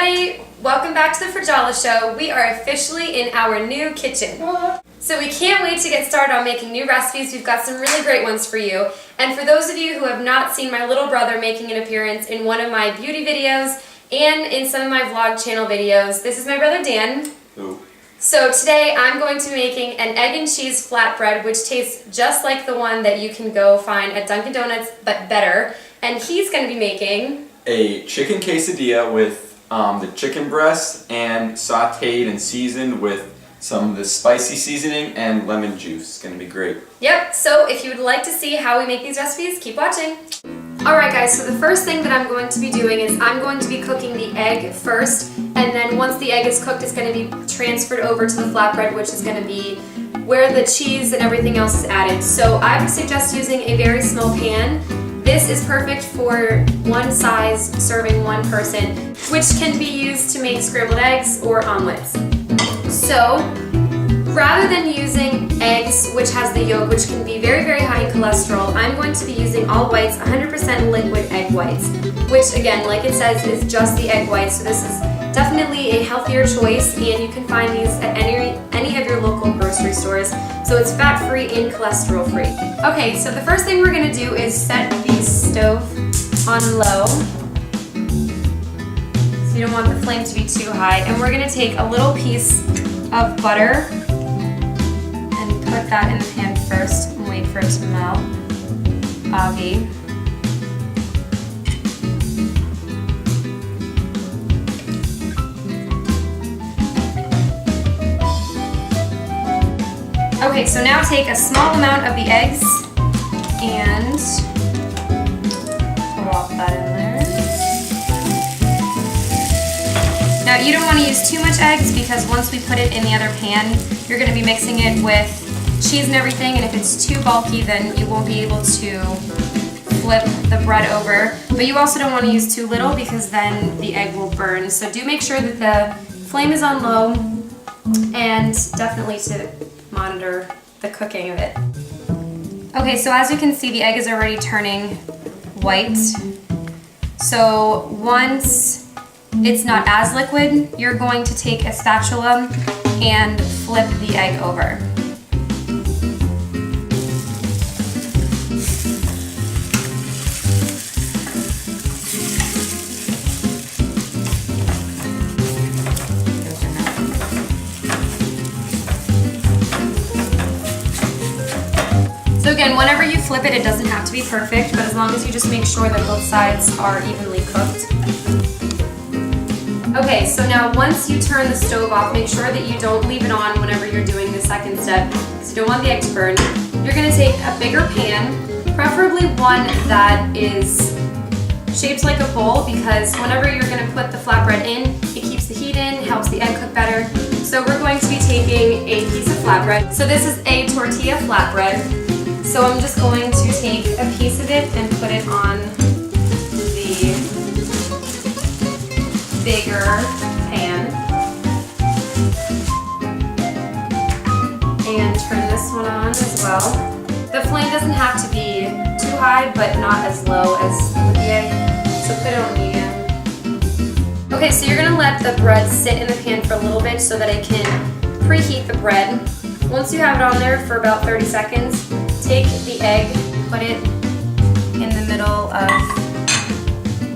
everybody! Welcome back to TheFragialeShow. We are officially in our new kitchen. So we can't wait to get started on making new recipes. We've got some really great ones for you. And for those of you who have not seen my little brother making an appearance in one of my beauty videos and in some of my vlog channel videos, this is my brother Dan. Hello. So today I'm going to be making an egg and cheese flatbread, which tastes just like the one that you can go find at Dunkin' Donuts, but better. And he's going to be making a chicken quesadilla with the chicken breast and sauteed and seasoned with some of the spicy seasoning and lemon juice. It's going to be great. Yep, so if you would like to see how we make these recipes, keep watching. Alright guys, so the first thing that I'm going to be doing is I'm going to be cooking the egg first, and then once the egg is cooked, it's going to be transferred over to the flatbread, which is going to be where the cheese and everything else is added. So I would suggest using a very small pan. This is perfect for one size serving one person, which can be used to make scrambled eggs or omelets. So rather than using eggs, which has the yolk, which can be very, very high in cholesterol, I'm going to be using all whites, 100% liquid egg whites, which again, like it says, is just the egg whites. So this is definitely a healthier choice, and you can find these at any of your local grocery stores. So it's fat-free and cholesterol-free. Okay, so the first thing we're going to do is set the stove on low. So you don't want the flame to be too high. And we're going to take a little piece of butter and put that in the pan first and wait for it to melt. Augie. Okay, so now take a small amount of the eggs and drop that in there. Now you don't want to use too much eggs because once we put it in the other pan, you're going to be mixing it with cheese and everything, and if it's too bulky, then you won't be able to flip the bread over. But you also don't want to use too little because then the egg will burn. So do make sure that the flame is on low, and definitely to monitor the cooking of it. Okay, so as you can see, the egg is already turning white. So once it's not as liquid, you're going to take a spatula and flip the egg over. So again, whenever you flip it, it doesn't have to be perfect, but as long as you just make sure that both sides are evenly cooked. Okay, so now once you turn the stove off, make sure that you don't leave it on whenever you're doing the second step, because you don't want the egg to burn. You're going to take a bigger pan, preferably one that is shaped like a bowl, because whenever you're going to put the flatbread in, it keeps the heat in, helps the egg cook better. So we're going to be taking a piece of flatbread. So this is a tortilla flatbread. So I'm just going to take a piece of it and put it on the bigger pan. And turn this one on as well. The flame doesn't have to be too high, but not as low as with the egg. So put it on medium. Okay, so you're gonna let the bread sit in the pan for a little bit so that it can preheat the bread. Once you have it on there for about 30 seconds, take the egg, put it in the middle of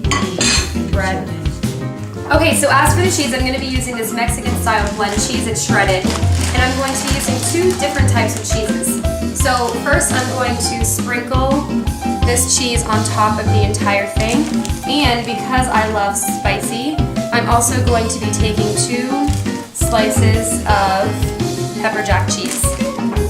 the bread. Okay, so as for the cheese, I'm going to be using this Mexican style blend cheese. It's shredded, and I'm going to be using two different types of cheeses. So first I'm going to sprinkle this cheese on top of the entire thing, and because I love spicy, I'm also going to be taking 2 slices of pepper jack cheese.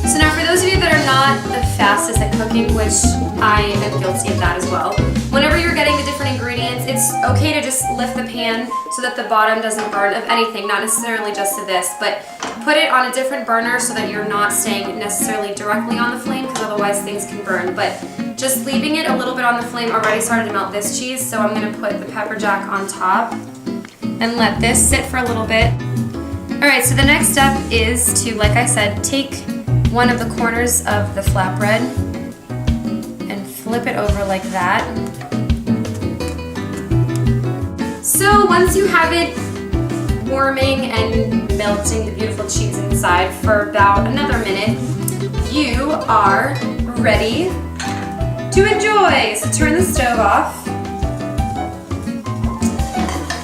So now for those of you that are not the fastest at cooking, which I am guilty of that as well, whenever you're getting the different ingredients, it's okay to just lift the pan so that the bottom doesn't burn of anything, not necessarily just of this, but put it on a different burner so that you're not staying necessarily directly on the flame, because otherwise things can burn. But just leaving it a little bit on the flame already started to melt this cheese, so I'm going to put the pepper jack on top and let this sit for a little bit. Alright, so the next step is to, like I said, take one of the corners of the flatbread and flip it over like that. So once you have it warming and melting the beautiful cheese inside for about another minute, you are ready to enjoy. So turn the stove off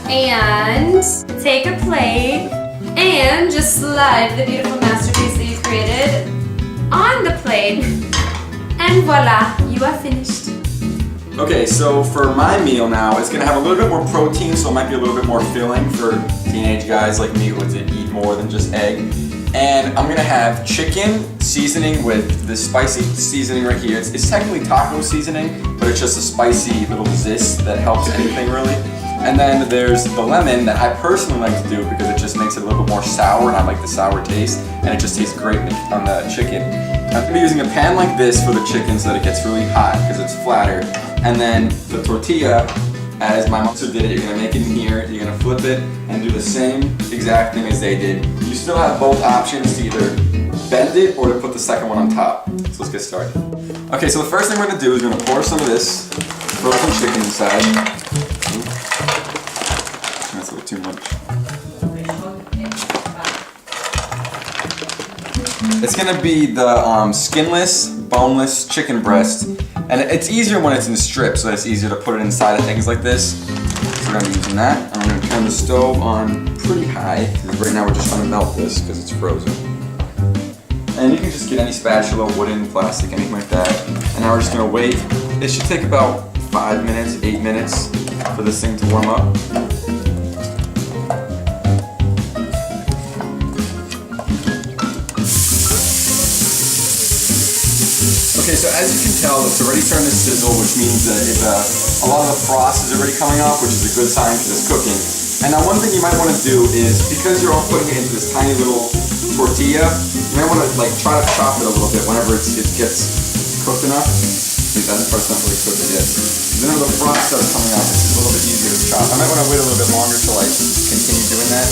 and take a plate and just slide the beautiful masterpiece that you created on the plate, and voila, you are finished. Okay, so for my meal now, it's gonna have a little bit more protein, so it might be a little bit more filling for teenage guys like me who would eat more than just egg. And I'm gonna have chicken seasoning with this spicy seasoning right here. It's technically taco seasoning, but it's just a spicy little zest that helps anything really. And then there's the lemon that I personally like to do because it just makes it a little bit more sour, and I like the sour taste, and it just tastes great on the chicken. I'm gonna be using a pan like this for the chicken so that it gets really hot because it's flatter. And then the tortilla, as my mom did it, you're gonna make it in here, you're gonna flip it and do the same exact thing as they did. You still have both options to either bend it or to put the second one on top. So let's get started. Okay, so the first thing we're gonna do is we're gonna pour some of this frozen chicken inside. That's a little too much. It's gonna be the skinless, boneless chicken breast. And it's easier when it's in strips, so it's easier to put it inside of things like this. So we're gonna be using that. And I'm gonna turn the stove on pretty high, because right now we're just trying to melt this because it's frozen. And you can just get any spatula, wooden, plastic, anything like that. And now we're just gonna wait. It should take about 5 minutes, 8 minutes for this thing to warm up. Okay, so as you can tell, it's already starting to sizzle, which means that a lot of the frost is already coming off, which is a good sign because it's cooking. And now one thing you might want to do is, because you're all putting it into this tiny little tortilla, you might want to try to chop it a little bit whenever it gets cooked enough. Wait, that part's not really cooked yet. Then when the frost starts coming off, it's a little bit easier to chop. I might want to wait a little bit longer till I continue doing that.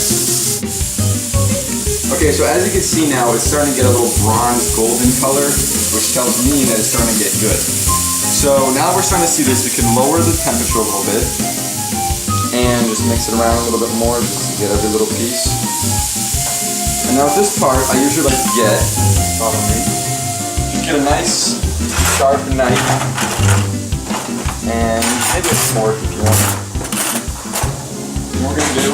Okay, so as you can see now, it's starting to get a little bronze golden color, which tells me that it's starting to get good. So now we're starting to see this, we can lower the temperature a little bit and just mix it around a little bit more just to get every little piece. And now with this part, I usually like to get, follow me, just get a nice sharp knife and maybe a fork if you want. What we're going to do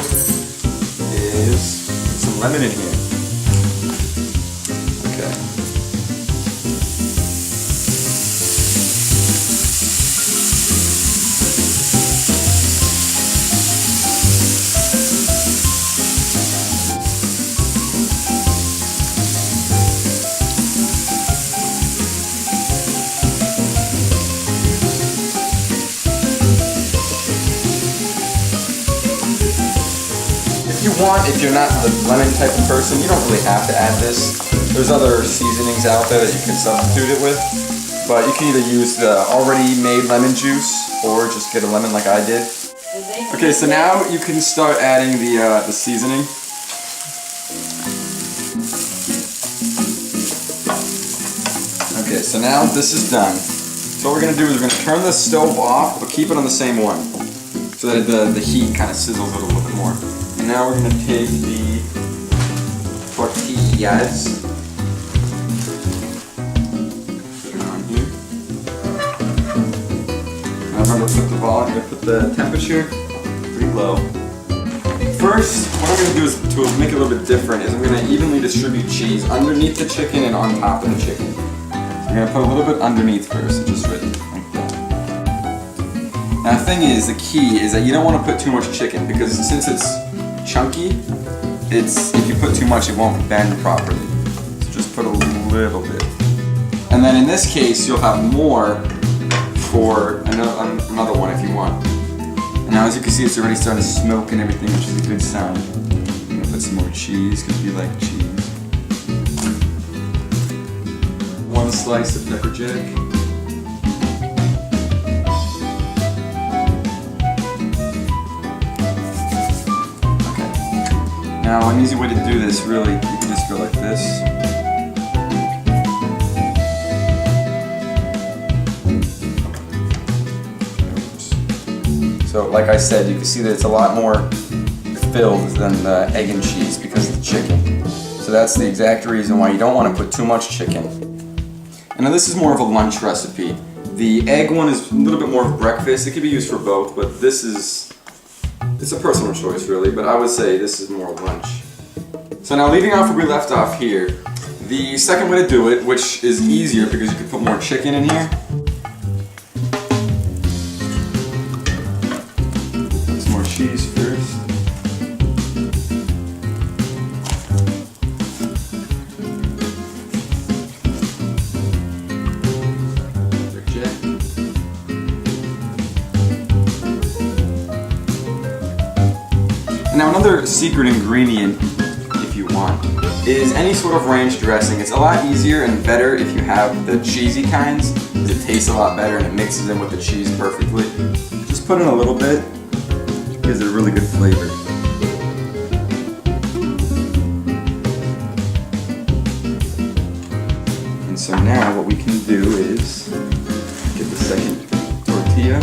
is put some lemon in here. If you're not the lemon type of person, you don't really have to add this. There's other seasonings out there that you can substitute it with, but you can either use the already made lemon juice or just get a lemon like I did. Okay, so now you can start adding the seasoning. Okay, so now this is done. So what we're going to do is we're going to turn the stove off, but keep it on the same one, so that the heat kind of sizzles it a little bit more. And now we're going to take the tortillas, put it on here. Now I'm going to put the volume, I'm going to put the temperature pretty low. First, what I'm going to do is to make it a little bit different is I'm going to evenly distribute cheese underneath the chicken and on top of the chicken. So I'm going to put a little bit underneath first, just right like that. Now the thing is, the key is that you don't want to put too much chicken because since it's chunky, if you put too much, it won't bend properly. So just put a little bit. And then in this case, you'll have more for another one if you want. And now as you can see, it's already starting to smoke and everything, which is a good sign. I'm going to put some more cheese because we like cheese. 1 slice of pepper jack. Now, an easy way to do this, really, you can just go like this. So, like I said, you can see that it's a lot more filled than the egg and cheese because of the chicken. So that's the exact reason why you don't want to put too much chicken. And now this is more of a lunch recipe. The egg one is a little bit more of breakfast. It could be used for both, but this is, it's a personal choice really, but I would say this is more lunch. So now leaving off where we left off here, the second way to do it, which is easier because you can put more chicken in here. Some more cheese first. Now another secret ingredient, if you want, is any sort of ranch dressing. It's a lot easier and better if you have the cheesy kinds, because it tastes a lot better and it mixes in with the cheese perfectly. Just put in a little bit, it gives it a really good flavor. And so now what we can do is get the second tortilla.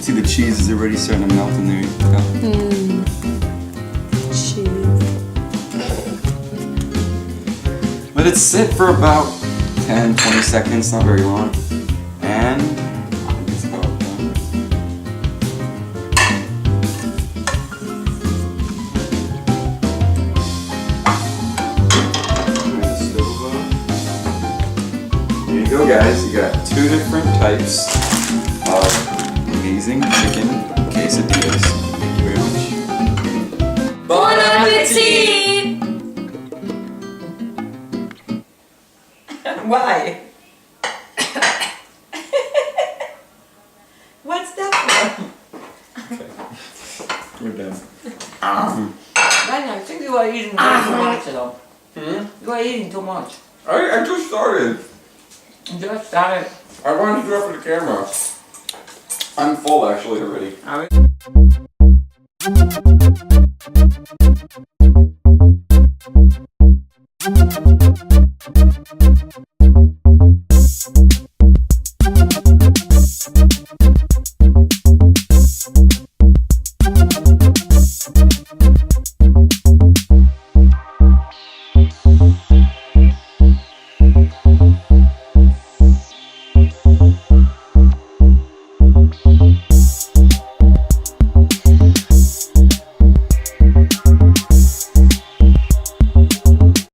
See the cheese is already starting to melt in there. Cheese. Let it sit for about 10-20 seconds, not very long. And it's about done. Turn the stove off. There you go, guys. You got 2 different types of amazing chicken quesadillas. Thank you very much. Bon appetit! Why? What's that for? We're done. I think you are eating too much though. You are eating too much. I just started. Just started. I wanted to do it for the camera. I'm full actually already. Are we?